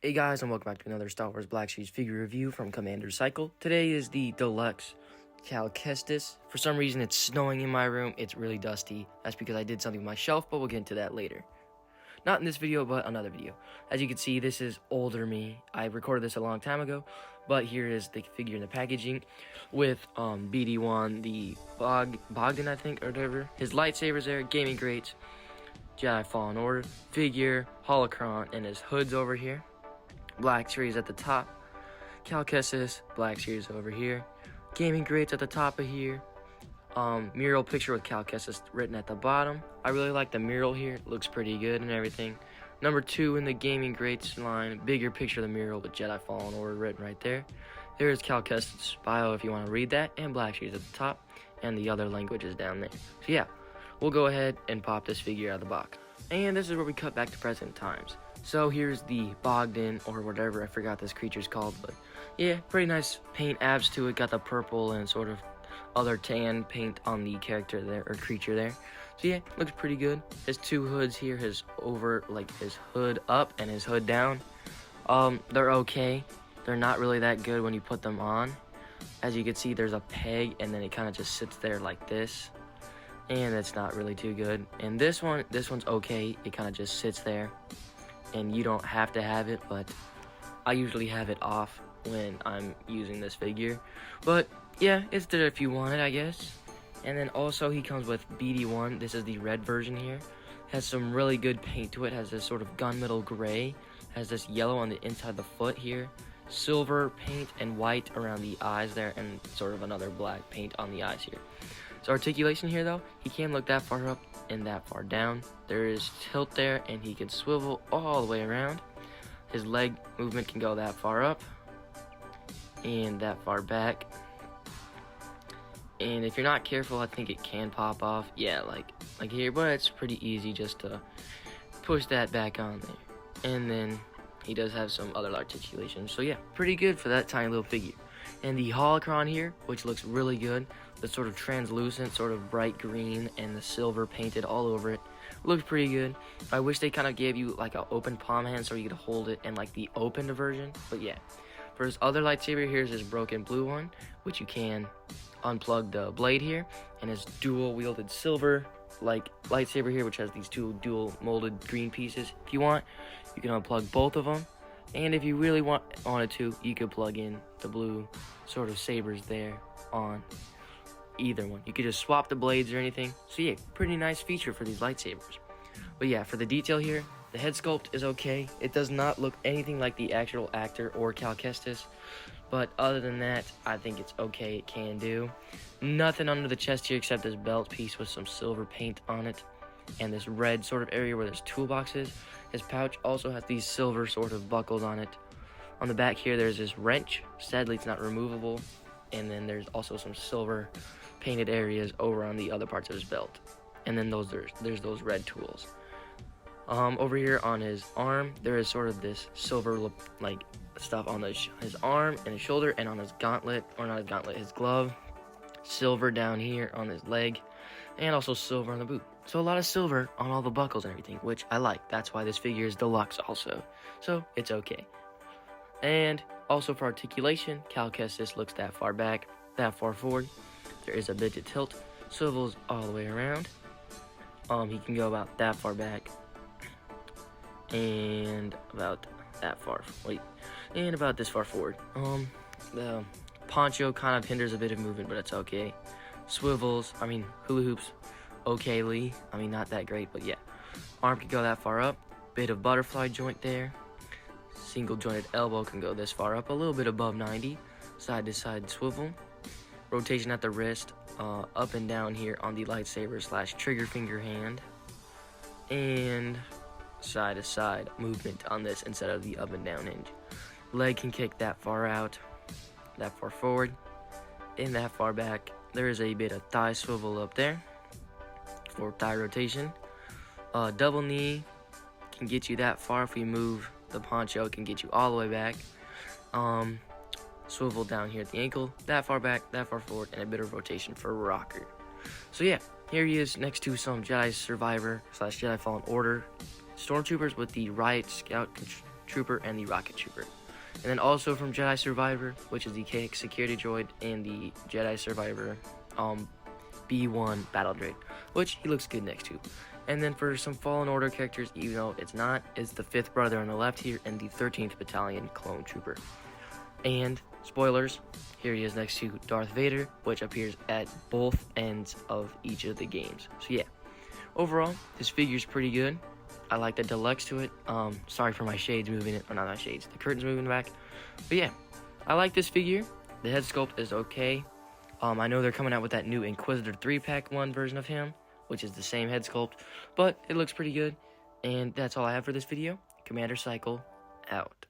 Hey guys, and welcome back to another Star Wars Black Series figure review from Commander Cycle. Today is the Deluxe Kestis. For some reason, it's snowing in my room. It's really dusty. That's because I did something with my shelf, but we'll get into that later. Not in this video, but another video. As you can see, this is older me. I recorded this a long time ago, but here is the figure in the packaging with BD1, the Bogdan, I think, or whatever. His lightsabers there, gaming grates, Jedi Fallen Order, figure, holocron, and his hood's over here. Black Series at the top, Kestis, Black Series over here, gaming grates at the top of here, mural picture with Kestis written at the bottom. I really like the mural here, it looks pretty good and everything. Number 2 in the gaming grates line, bigger picture of the mural with Jedi Fallen Order written right there. There's Kestis' bio if you want to read that, and Black Series at the top, and the other languages down there. So yeah, we'll go ahead and pop this figure out of the box. And this is where we cut back to present times. So here's the Bogdan, or whatever, I forgot this creature's called, but yeah, pretty nice paint abs to it. Got the purple and sort of other tan paint on the character there, or creature there. So yeah, looks pretty good. His two hoods here, his hood up and his hood down. They're okay. They're not really that good when you put them on. As you can see, there's a peg, and then it kind of just sits there like this. And it's not really too good. And this one's okay. It kind of just sits there. And you don't have to have it, but I usually have it off when I'm using this figure. But yeah, it's there if you want it, I guess. And then also he comes with BD1. This is the red version here. Has some really good paint to it. Has this sort of gunmetal gray. Has this yellow on the inside of the foot here. Silver paint and white around the eyes there, and sort of another black paint on the eyes here. So articulation here though, he can't look that far up and that far down. There is tilt there, and he can swivel all the way around. His leg movement can go that far up and that far back. And if you're not careful, I think it can pop off. Yeah, like here, but it's pretty easy just to push that back on there. And then he does have some other articulation. So yeah, pretty good for that tiny little figure. And the holocron here, which looks really good, the sort of translucent, sort of bright green, and the silver painted all over it, looks pretty good. I wish they kind of gave you like an open palm hand so you could hold it in like the opened version, but yeah. For his other lightsaber, here's his broken blue one, which you can unplug the blade here, and his dual wielded silver like lightsaber here, which has these two dual molded green pieces. If you want, you can unplug both of them. And if you really wanted to, you could plug in the blue sort of sabers there on either one. You could just swap the blades or anything. So yeah, pretty nice feature for these lightsabers. But yeah, for the detail here, the head sculpt is okay. It does not look anything like the actual actor or Kestis. But other than that, I think it's okay. It can do. Nothing under the chest here except this belt piece with some silver paint on it. And this red sort of area where there's toolboxes. His pouch also has these silver sort of buckles on it. On the back here, there's this wrench. Sadly, it's not removable. And then there's also some silver painted areas over on the other parts of his belt. And then there's those red tools. Over here on his arm, there is sort of this silver like stuff on his arm and his shoulder, and on his gauntlet, or not his gauntlet, his glove. Silver down here on his leg, and also silver on the boot. So a lot of silver on all the buckles and everything, which I like. That's why this figure is deluxe also. So it's okay. And also for articulation, Kestis looks that far back, that far forward. There is a bit of tilt, swivels all the way around. He can go about that far back, and about that far, and about this far forward. The poncho kind of hinders a bit of movement, but it's okay. Swivels, hula hoops, okayly. Not that great, but yeah. Arm can go that far up. Bit of butterfly joint there. Single jointed elbow can go this far up, a little bit above 90. Side to side swivel. Rotation at the wrist, up and down here on the lightsaber / trigger finger hand. And side to side movement on this instead of the up and down hinge. Leg can kick that far out, that far forward, and that far back. There is a bit of thigh swivel up there for thigh rotation. Double knee can get you that far. If we move the poncho, it can get you all the way back. Swivel down here at the ankle, that far back, that far forward, and a bit of rotation for rocker. So yeah, here he is next to some Jedi Survivor / Jedi Fallen Order stormtroopers with the Riot Scout Trooper and the Rocket Trooper. And then also from Jedi Survivor, which is the KX security droid, and the Jedi Survivor B1 battle droid, which he looks good next to. And then for some Fallen Order characters, even though it's not, is the 5th brother on the left here and the 13th Battalion Clone Trooper. And spoilers, here he is next to Darth Vader, which appears at both ends of each of the games. So yeah, overall, this figure's pretty good. I like the deluxe to it. Sorry for my shades moving it, or not my shades, the curtains moving back. But yeah, I like this figure. The head sculpt is okay. I know they're coming out with that new Inquisitor 3-pack 1 version of him, which is the same head sculpt, but it looks pretty good. And that's all I have for this video. Commander Cycle, out.